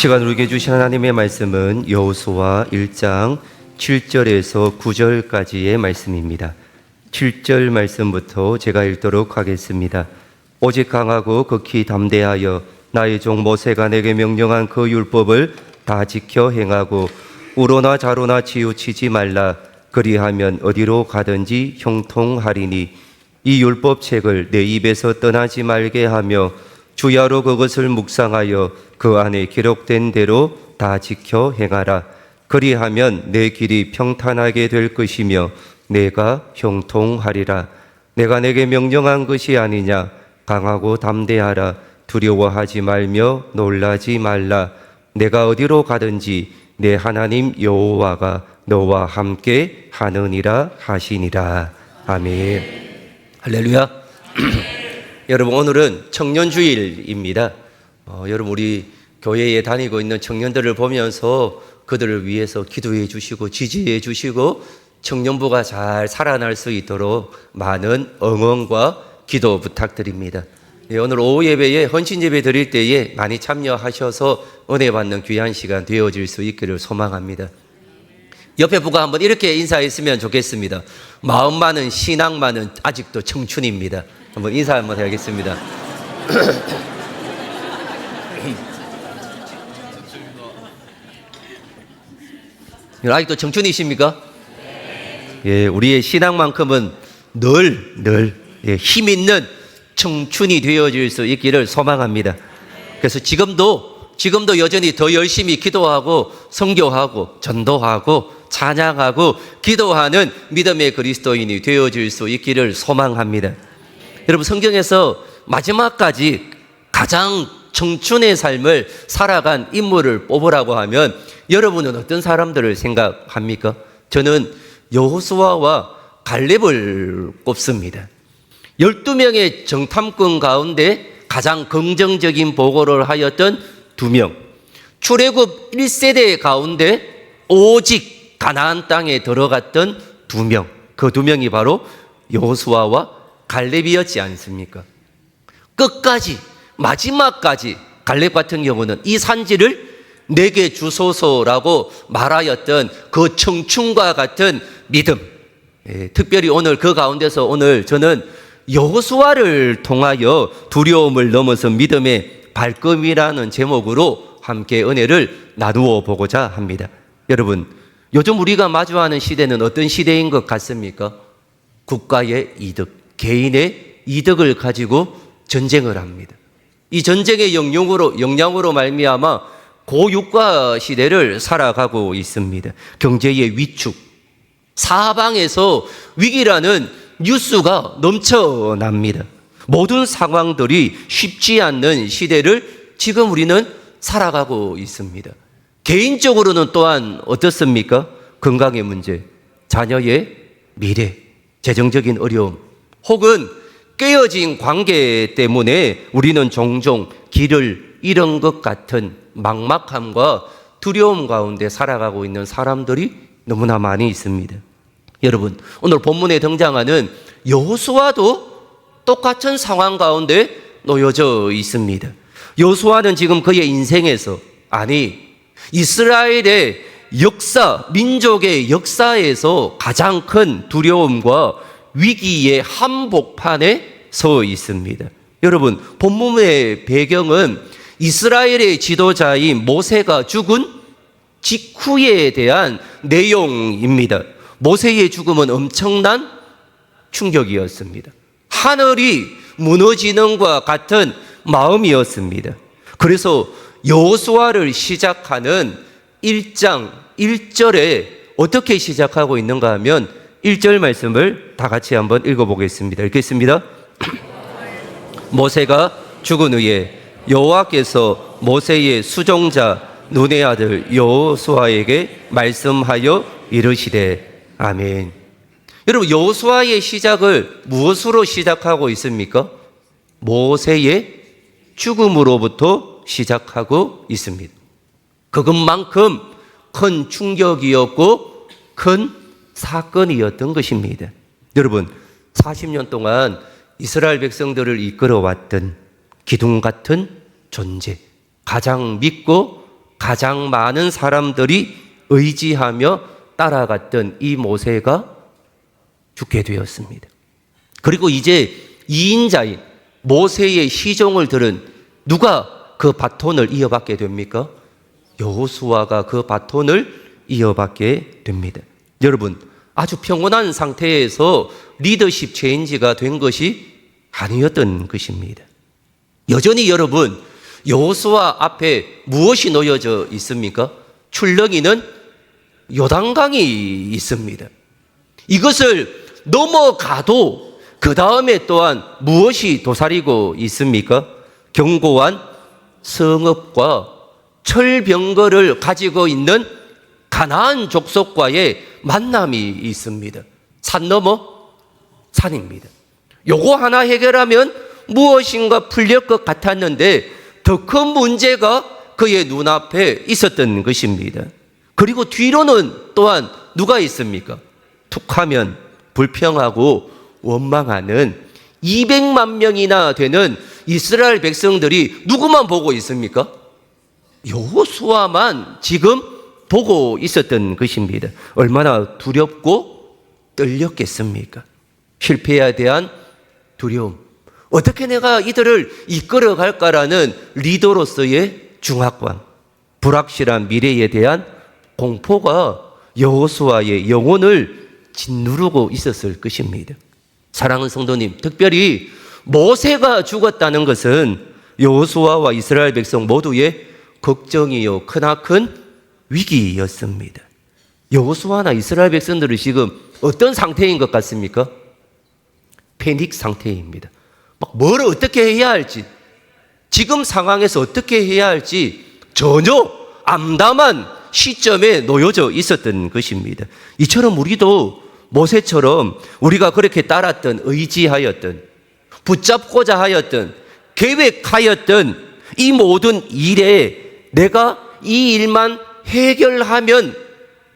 시간 우리에게 주신 하나님의 말씀은 여호수아 1장 7절에서 9절까지의 말씀입니다. 7절 말씀부터 제가 읽도록 하겠습니다. 오직 강하고 극히 담대하여 나의 종 모세가 내게 명령한 그 율법을 다 지켜 행하고 우로나 좌로나 치우치지 말라. 그리하면 어디로 가든지 형통하리니 이 율법책을 내 입에서 떠나지 말게 하며 주야로 그것을 묵상하여 그 안에 기록된 대로 다 지켜 행하라. 그리하면 내 길이 평탄하게 될 것이며 내가 형통하리라. 내가 내게 명령한 것이 아니냐. 강하고 담대하라. 두려워하지 말며 놀라지 말라. 내가 어디로 가든지 내 하나님 여호와가 너와 함께 하느니라 하시니라. 아멘. 할렐루야. 여러분, 오늘은 청년주일입니다. 여러분, 우리 교회에 다니고 있는 청년들을 보면서 그들을 위해서 기도해 주시고 지지해 주시고 청년부가 잘 살아날 수 있도록 많은 응원과 기도 부탁드립니다. 오늘 오후 예배에 헌신 예배 드릴 때에 많이 참여하셔서 은혜 받는 귀한 시간 되어질 수 있기를 소망합니다. 옆에 부가 한번 이렇게 인사했으면 좋겠습니다. 마음 많은 신앙 많은 아직도 청춘입니다. 한번 인사 한번 해야겠습니다. 아직도 청춘이십니까? 예, 우리의 신앙만큼은 늘 힘 있는 청춘이 되어질 수 있기를 소망합니다. 그래서 지금도 여전히 더 열심히 기도하고 선교하고 전도하고 찬양하고 기도하는 믿음의 그리스도인이 되어질 수 있기를 소망합니다. 여러분, 성경에서 마지막까지 가장 청춘의 삶을 살아간 인물을 뽑으라고 하면 여러분은 어떤 사람들을 생각합니까? 저는 여호수아와 갈렙을 꼽습니다. 12명의 정탐꾼 가운데 가장 긍정적인 보고를 하였던 2명, 출애굽 1세대 가운데 오직 가나안 땅에 들어갔던 2명, 그 2명이 바로 여호수아와 갈렙이었지 않습니까? 끝까지 마지막까지 갈렙 같은 경우는 이 산지를 내게 주소서라고 말하였던 그 청춘과 같은 믿음. 특별히 오늘 그 가운데서 오늘 저는 여호수아를 통하여 두려움을 넘어선 믿음의 발걸음이라는 제목으로 함께 은혜를 나누어 보고자 합니다. 여러분, 요즘 우리가 마주하는 시대는 어떤 시대인 것 같습니까? 국가의 이득, 개인의 이득을 가지고 전쟁을 합니다. 이 전쟁의 영향으로 말미암아 고유가 시대를 살아가고 있습니다. 경제의 위축, 사방에서 위기라는 뉴스가 넘쳐납니다. 모든 상황들이 쉽지 않는 시대를 지금 우리는 살아가고 있습니다. 개인적으로는 또한 어떻습니까? 건강의 문제, 자녀의 미래, 재정적인 어려움, 혹은 깨어진 관계 때문에 우리는 종종 길을 잃은 것 같은 막막함과 두려움 가운데 살아가고 있는 사람들이 너무나 많이 있습니다. 여러분, 오늘 본문에 등장하는 여호수아도 똑같은 상황 가운데 놓여져 있습니다. 여호수아는 지금 그의 인생에서, 이스라엘의 역사, 민족의 역사에서 가장 큰 두려움과 위기의 한복판에 서 있습니다. 여러분, 본문의 배경은 이스라엘의 지도자인 모세가 죽은 직후에 대한 내용입니다. 모세의 죽음은 엄청난 충격이었습니다. 하늘이 무너지는 것과 같은 마음이었습니다. 그래서 여호수아를 시작하는 1장 1절에 어떻게 시작하고 있는가 하면 1절 말씀을 다 같이 한번 읽어보겠습니다. 읽겠습니다. 모세가 죽은 후에 여호와께서 모세의 수종자 눈의 아들 여호수아에게 말씀하여 이르시되. 아멘. 여러분, 여호수아의 시작을 무엇으로 시작하고 있습니까? 모세의 죽음으로부터 시작하고 있습니다. 그것만큼 큰 충격이었고 큰 사건이었던 것입니다. 여러분, 40년 동안 이스라엘 백성들을 이끌어왔던 기둥 같은 존재, 가장 믿고 가장 많은 사람들이 의지하며 따라갔던 이 모세가 죽게 되었습니다. 그리고 이제 2인자인 모세의 시종을 들은 누가 그 바톤을 이어받게 됩니까? 여호수아가 그 바톤을 이어받게 됩니다. 여러분, 아주 평온한 상태에서 리더십 체인지가 된 것이 아니었던 것입니다. 여전히 여러분, 여호수아 앞에 무엇이 놓여져 있습니까? 출렁이는 요단강이 있습니다. 이것을 넘어가도 그 다음에 또한 무엇이 도사리고 있습니까? 견고한 성읍과 철병거를 가지고 있는 가나안 족속과의 만남이 있습니다. 산 넘어 산입니다. 요거 하나 해결하면 무엇인가 풀릴 것 같았는데 더 큰 문제가 그의 눈앞에 있었던 것입니다. 그리고 뒤로는 또한 누가 있습니까? 툭하면 불평하고 원망하는 200만 명이나 되는 이스라엘 백성들이 누구만 보고 있습니까? 여호수아만 지금 보고 있었던 것입니다. 얼마나 두렵고 떨렸겠습니까? 실패에 대한 두려움. 어떻게 내가 이들을 이끌어 갈까라는 리더로서의 중압감, 불확실한 미래에 대한 공포가 여호수아의 영혼을 짓누르고 있었을 것입니다. 사랑하는 성도님, 특별히 모세가 죽었다는 것은 여호수아와 이스라엘 백성 모두의 걱정이요 크나큰 위기였습니다. 여호수아나 이스라엘 백성들은 지금 어떤 상태인 것 같습니까? 패닉 상태입니다. 막 뭘 어떻게 해야 할지, 지금 상황에서 어떻게 해야 할지 전혀 암담한 시점에 놓여져 있었던 것입니다. 이처럼 우리도 모세처럼 우리가 그렇게 따랐던, 의지하였던, 붙잡고자 하였던, 계획하였던 이 모든 일에 내가 이 일만 해결하면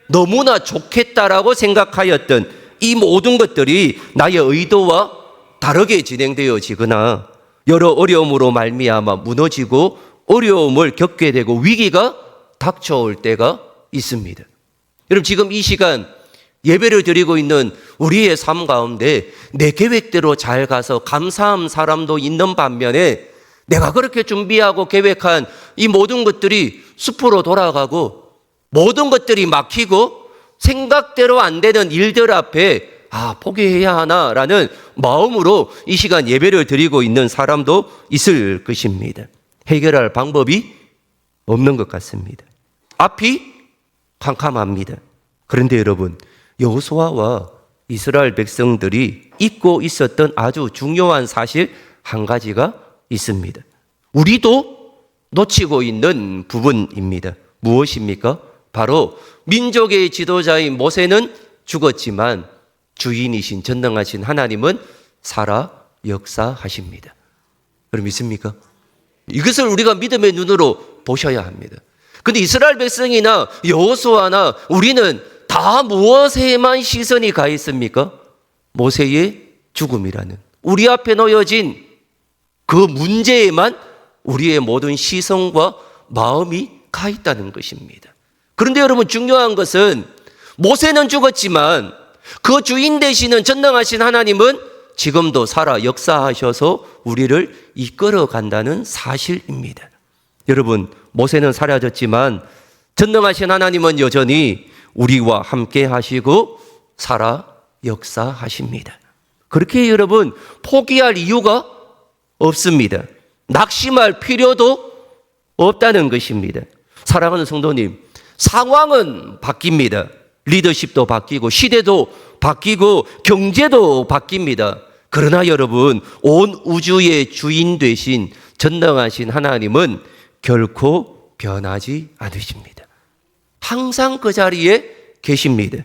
너무나 좋겠다라고 생각하였던 이 모든 것들이 나의 의도와 다르게 진행되어지거나 여러 어려움으로 말미암아 무너지고 어려움을 겪게 되고 위기가 닥쳐올 때가 있습니다. 여러분, 지금 이 시간 예배를 드리고 있는 우리의 삶 가운데 내 계획대로 잘 가서 감사한 사람도 있는 반면에 내가 그렇게 준비하고 계획한 이 모든 것들이 숲으로 돌아가고 모든 것들이 막히고 생각대로 안 되는 일들 앞에 포기해야 하나라는 마음으로 이 시간 예배를 드리고 있는 사람도 있을 것입니다. 해결할 방법이 없는 것 같습니다. 앞이 캄캄합니다. 그런데 여러분, 여호수아와 이스라엘 백성들이 잊고 있었던 아주 중요한 사실 한 가지가 있습니다. 우리도 놓치고 있는 부분입니다. 무엇입니까? 바로 민족의 지도자인 모세는 죽었지만 주인이신 전능하신 하나님은 살아 역사하십니다. 여러분 믿습니까? 이것을 우리가 믿음의 눈으로 보셔야 합니다. 근데 이스라엘 백성이나 여호수아나 우리는 다 무엇에만 시선이 가 있습니까? 모세의 죽음이라는 우리 앞에 놓여진 그 문제에만 우리의 모든 시선과 마음이 가 있다는 것입니다. 그런데 여러분, 중요한 것은 모세는 죽었지만 그 주인 되시는 전능하신 하나님은 지금도 살아 역사하셔서 우리를 이끌어 간다는 사실입니다. 여러분, 모세는 사라졌지만 전능하신 하나님은 여전히 우리와 함께 하시고 살아 역사하십니다. 그렇게 여러분, 포기할 이유가 없습니다. 낙심할 필요도 없다는 것입니다. 사랑하는 성도님, 상황은 바뀝니다. 리더십도 바뀌고 시대도 바뀌고 경제도 바뀝니다. 그러나 여러분, 온 우주의 주인 되신 전능하신 하나님은 결코 변하지 않으십니다. 항상 그 자리에 계십니다.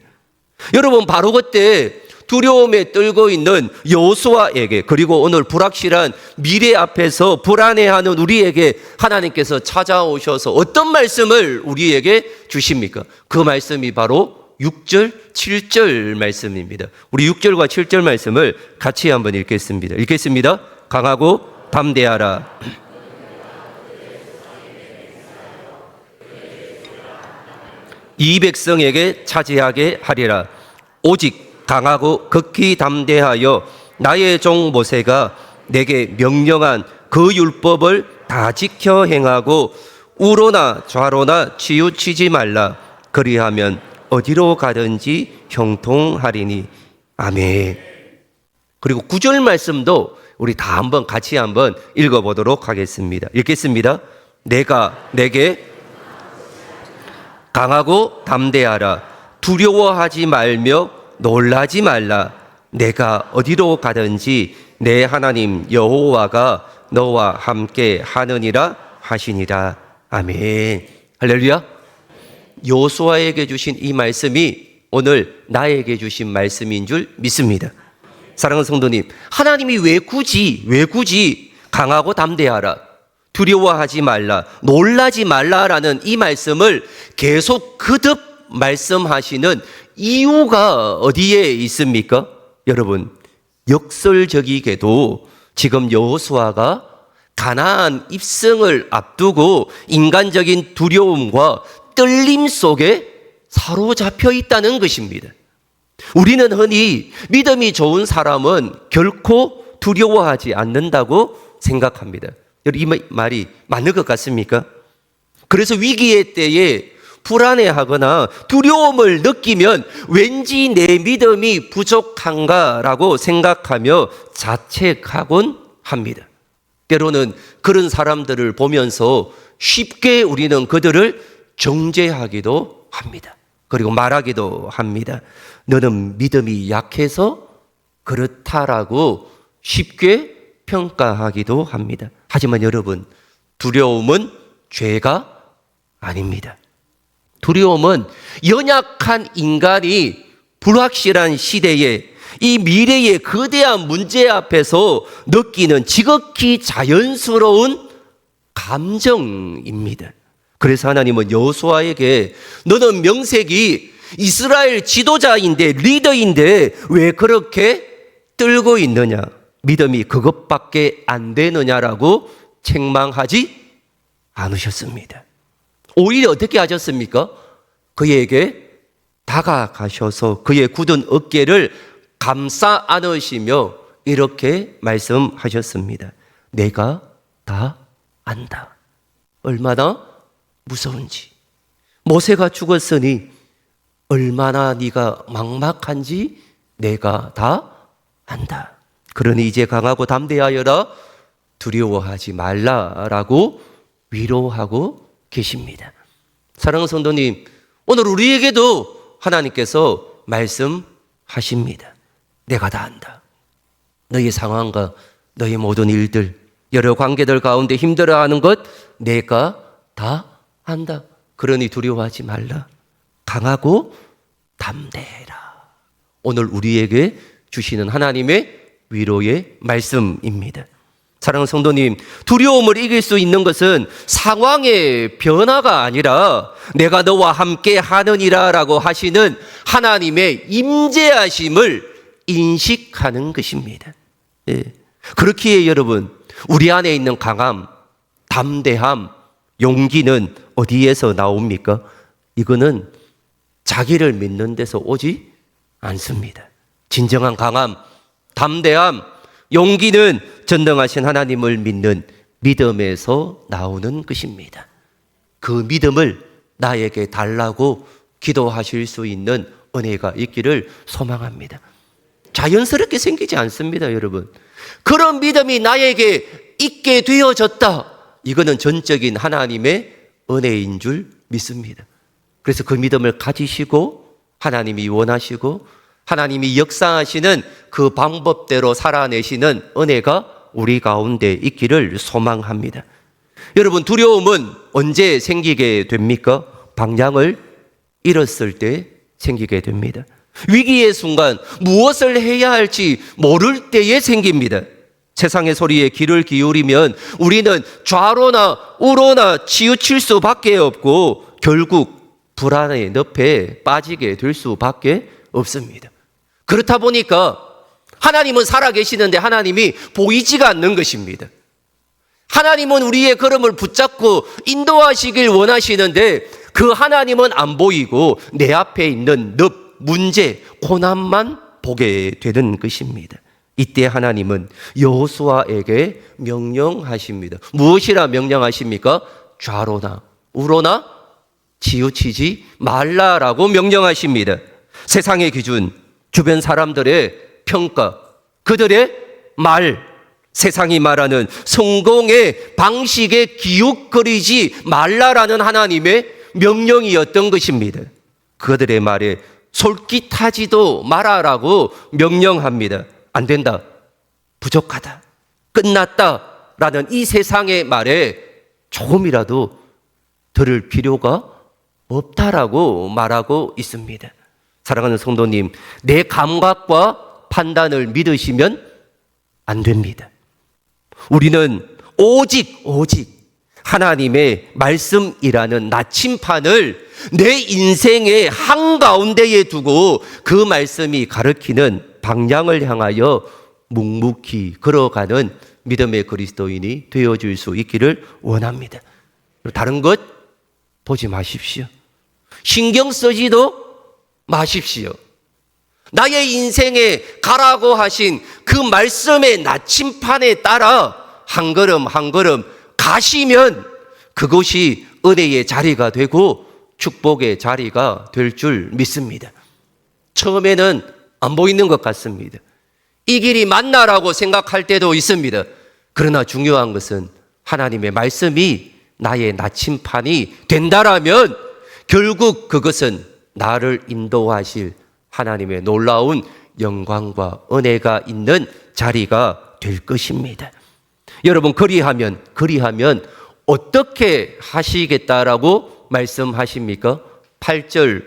여러분, 바로 그때 두려움에 떨고 있는 여호수아에게, 그리고 오늘 불확실한 미래 앞에서 불안해하는 우리에게 하나님께서 찾아오셔서 어떤 말씀을 우리에게 주십니까? 그 말씀이 바로 6절, 7절 말씀입니다. 우리 6절과 7절 말씀을 같이 한번 읽겠습니다. 읽겠습니다. 강하고 담대하라. 이 백성에게 차지하게 하리라. 오직 강하고 극히 담대하여 나의 종 모세가 내게 명령한 그 율법을 다 지켜 행하고 우로나 좌로나 치우치지 말라. 그리하면 어디로 가든지 형통하리니. 아멘. 그리고 9절 말씀도 우리 다 한번 같이 한번 읽어보도록 하겠습니다. 읽겠습니다. 내가 내게 강하고 담대하라. 두려워하지 말며 놀라지 말라. 내가 어디로 가든지 내 하나님 여호와가 너와 함께 하느니라 하시니라. 아멘. 할렐루야. 여호수아에게 주신 이 말씀이 오늘 나에게 주신 말씀인 줄 믿습니다. 사랑하는 성도님, 하나님이 왜 굳이 강하고 담대하라, 두려워하지 말라, 놀라지 말라라는 이 말씀을 계속 거듭 말씀하시는 이유가 어디에 있습니까? 여러분, 역설적이게도 지금 여호수아가 가나안 입성을 앞두고 인간적인 두려움과 떨림 속에 사로잡혀 있다는 것입니다. 우리는 흔히 믿음이 좋은 사람은 결코 두려워하지 않는다고 생각합니다. 여러분, 이 말이 맞는 것 같습니까? 그래서 위기의 때에 불안해하거나 두려움을 느끼면 왠지 내 믿음이 부족한가라고 생각하며 자책하곤 합니다. 때로는 그런 사람들을 보면서 쉽게 우리는 그들을 정죄하기도 합니다. 그리고 말하기도 합니다. 너는 믿음이 약해서 그렇다라고 쉽게 평가하기도 합니다. 하지만 여러분, 두려움은 죄가 아닙니다. 두려움은 연약한 인간이 불확실한 시대에 이 미래의 거대한 문제 앞에서 느끼는 지극히 자연스러운 감정입니다. 그래서 하나님은 여호수아에게 너는 명색이 이스라엘 지도자인데, 리더인데 왜 그렇게 떨고 있느냐, 믿음이 그것밖에 안 되느냐라고 책망하지 않으셨습니다. 오히려 어떻게 하셨습니까? 그에게 다가가셔서 그의 굳은 어깨를 감싸 안으시며 이렇게 말씀하셨습니다. 내가 다 안다. 얼마나 무서운지. 모세가 죽었으니 얼마나 네가 막막한지 내가 다 안다. 그러니 이제 강하고 담대하여라. 두려워하지 말라라고 위로하고 계십니다. 사랑하는 성도님, 오늘 우리에게도 하나님께서 말씀하십니다. 내가 다 안다. 너의 상황과 너의 모든 일들, 여러 관계들 가운데 힘들어하는 것 내가 다 안다. 그러니 두려워하지 말라. 강하고 담대해라. 오늘 우리에게 주시는 하나님의 위로의 말씀입니다. 사랑하는 성도님, 두려움을 이길 수 있는 것은 상황의 변화가 아니라 내가 너와 함께 하느니라 라고 하시는 하나님의 임재하심을 인식하는 것입니다. 예. 그렇기에 여러분, 우리 안에 있는 강함, 담대함, 용기는 어디에서 나옵니까? 이거는 자기를 믿는 데서 오지 않습니다. 진정한 강함, 담대함, 용기는 전능하신 하나님을 믿는 믿음에서 나오는 것입니다. 그 믿음을 나에게 달라고 기도하실 수 있는 은혜가 있기를 소망합니다. 자연스럽게 생기지 않습니다, 여러분. 그런 믿음이 나에게 있게 되어졌다. 이거는 전적인 하나님의 은혜인 줄 믿습니다. 그래서 그 믿음을 가지시고 하나님이 원하시고 하나님이 역사하시는 그 방법대로 살아내시는 은혜가 우리 가운데 있기를 소망합니다. 여러분, 두려움은 언제 생기게 됩니까? 방향을 잃었을 때 생기게 됩니다. 위기의 순간 무엇을 해야 할지 모를 때에 생깁니다. 세상의 소리에 귀를 기울이면 우리는 좌로나 우로나 치우칠 수밖에 없고 결국 불안의 늪에 빠지게 될 수밖에 없습니다. 그렇다 보니까 하나님은 살아계시는데 하나님이 보이지가 않는 것입니다. 하나님은 우리의 걸음을 붙잡고 인도하시길 원하시는데 그 하나님은 안 보이고 내 앞에 있는 늪, 문제, 고난만 보게 되는 것입니다. 이때 하나님은 여호수아에게 명령하십니다. 무엇이라 명령하십니까? 좌로나 우로나 치우치지 말라라고 명령하십니다. 세상의 기준, 주변 사람들의 평가, 그들의 말, 세상이 말하는 성공의 방식에 기웃거리지 말라라는 하나님의 명령이었던 것입니다. 그들의 말에 솔깃하지도 마라라고 명령합니다. 안 된다, 부족하다, 끝났다 라는 이 세상의 말에 조금이라도 들을 필요가 없다라고 말하고 있습니다. 사랑하는 성도님, 내 감각과 판단을 믿으시면 안 됩니다. 우리는 오직 하나님의 말씀이라는 나침판을 내 인생의 한가운데에 두고 그 말씀이 가르치는 방향을 향하여 묵묵히 걸어가는 믿음의 그리스도인이 되어줄 수 있기를 원합니다. 다른 것 보지 마십시오. 신경 쓰지도 마십시오. 나의 인생에 가라고 하신 그 말씀의 나침판에 따라 한 걸음 한 걸음 가시면 그것이 은혜의 자리가 되고 축복의 자리가 될 줄 믿습니다. 처음에는 안 보이는 것 같습니다. 이 길이 맞나라고 생각할 때도 있습니다. 그러나 중요한 것은 하나님의 말씀이 나의 나침판이 된다라면 결국 그것은 나를 인도하실 하나님의 놀라운 영광과 은혜가 있는 자리가 될 것입니다. 여러분, 그리하면 어떻게 하시겠다라고 말씀하십니까? 8절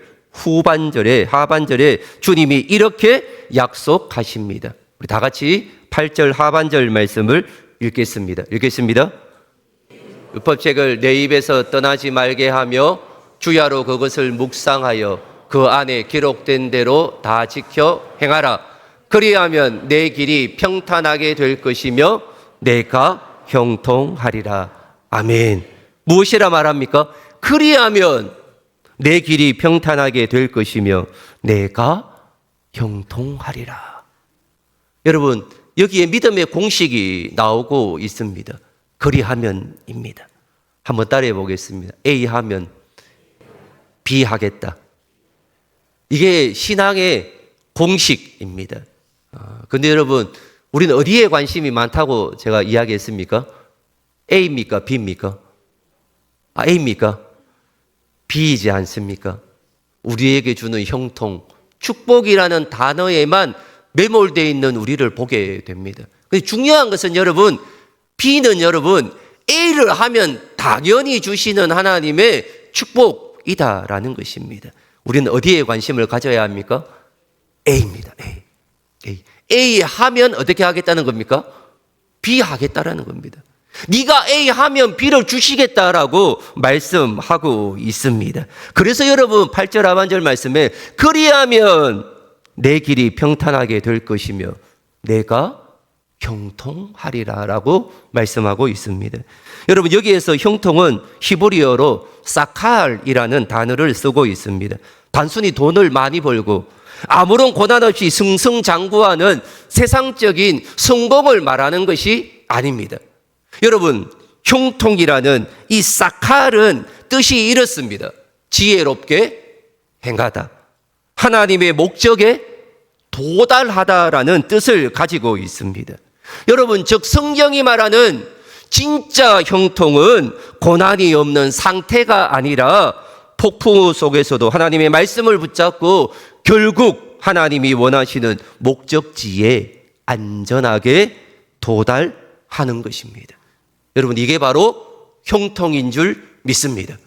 하반절에 주님이 이렇게 약속하십니다. 우리 다 같이 8절 하반절 말씀을 읽겠습니다. 율법책을 내 입에서 떠나지 말게 하며 주야로 그것을 묵상하여 그 안에 기록된 대로 다 지켜 행하라. 그리하면 내 길이 평탄하게 될 것이며 내가 형통하리라. 아멘. 무엇이라 말합니까? 그리하면 내 길이 평탄하게 될 것이며 내가 형통하리라. 여러분, 여기에 믿음의 공식이 나오고 있습니다. 그리하면입니다. 한번 따라해 보겠습니다. A 하면 B 하겠다. 이게 신앙의 공식입니다. 근데 여러분, 우리는 어디에 관심이 많다고 제가 이야기했습니까? A입니까? B입니까? A입니까? B이지 않습니까? 우리에게 주는 형통, 축복이라는 단어에만 매몰되어 있는 우리를 보게 됩니다. 근데 중요한 것은 여러분, B는 여러분, A를 하면 당연히 주시는 하나님의 축복이다라는 것입니다. 우리는 어디에 관심을 가져야 합니까? A입니다. A 하면 어떻게 하겠다는 겁니까? B 하겠다라는 겁니다. 네가 A 하면 B를 주시겠다라고 말씀하고 있습니다. 그래서 여러분 8절 하반절 말씀에 그리하면 내 길이 평탄하게 될 것이며 내가 형통하리라라고 말씀하고 있습니다. 여러분, 여기에서 형통은 히브리어로 사칼이라는 단어를 쓰고 있습니다. 단순히 돈을 많이 벌고 아무런 고난 없이 승승장구하는 세상적인 성공을 말하는 것이 아닙니다. 여러분, 형통이라는 이 사칼은 뜻이 이렇습니다. 지혜롭게 행하다, 하나님의 목적에 도달하다라는 뜻을 가지고 있습니다. 여러분, 즉 성경이 말하는 진짜 형통은 고난이 없는 상태가 아니라 폭풍 속에서도 하나님의 말씀을 붙잡고 결국 하나님이 원하시는 목적지에 안전하게 도달하는 것입니다. 여러분, 이게 바로 형통인 줄 믿습니다.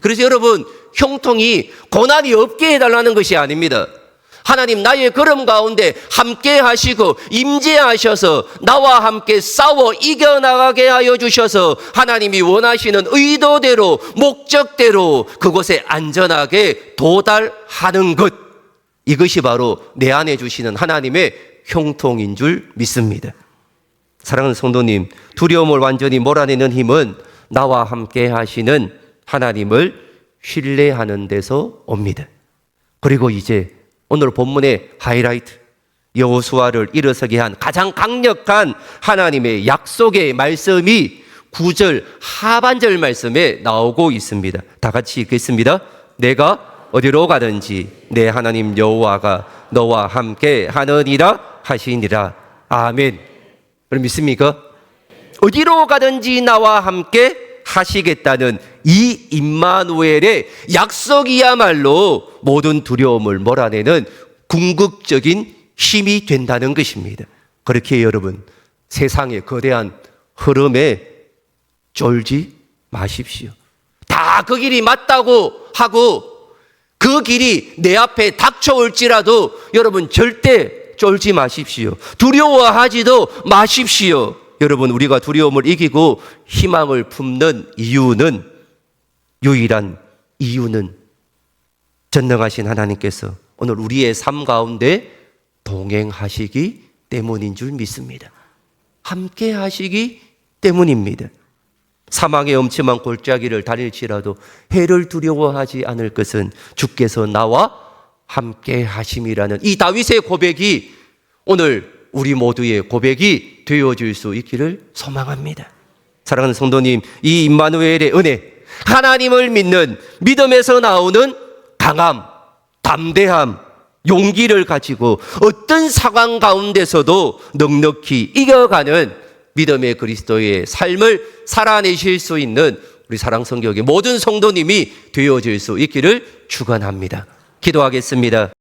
그래서 여러분, 형통이 고난이 없게 해달라는 것이 아닙니다. 하나님 나의 걸음 가운데 함께 하시고 임재하셔서 나와 함께 싸워 이겨나가게 하여 주셔서 하나님이 원하시는 의도대로 목적대로 그곳에 안전하게 도달하는 것, 이것이 바로 내 안에 주시는 하나님의 형통인 줄 믿습니다. 사랑하는 성도님, 두려움을 완전히 몰아내는 힘은 나와 함께 하시는 하나님을 신뢰하는 데서 옵니다. 그리고 이제 오늘 본문의 하이라이트, 여호수아를 일어서게 한 가장 강력한 하나님의 약속의 말씀이 9절 하반절 말씀에 나오고 있습니다. 다 같이 읽겠습니다. 내가 어디로 가든지 내 하나님 여호와가 너와 함께 하느니라 하시니라. 아멘. 그럼 믿습니까? 어디로 가든지 나와 함께 하시겠다는 이 임마누엘의 약속이야말로 모든 두려움을 몰아내는 궁극적인 힘이 된다는 것입니다. 그렇게 여러분, 세상의 거대한 흐름에 쫄지 마십시오. 다 그 길이 맞다고 하고 그 길이 내 앞에 닥쳐올지라도 여러분 절대 쫄지 마십시오. 두려워하지도 마십시오. 여러분, 우리가 두려움을 이기고 희망을 품는 이유는, 유일한 이유는 전능하신 하나님께서 오늘 우리의 삶 가운데 동행하시기 때문인 줄 믿습니다. 함께 하시기 때문입니다. 사망의 엄침한 골짜기를 다닐지라도 해를 두려워하지 않을 것은 주께서 나와 함께 하심이라는 이 다윗의 고백이 오늘 우리 모두의 고백이 되어줄 수 있기를 소망합니다. 사랑하는 성도님, 이 임마누엘의 은혜, 하나님을 믿는 믿음에서 나오는 강함, 담대함, 용기를 가지고 어떤 상황 가운데서도 넉넉히 이겨가는 믿음의 그리스도의 삶을 살아내실 수 있는 우리 사랑성교회 모든 성도님이 되어질 수 있기를 축원합니다. 기도하겠습니다.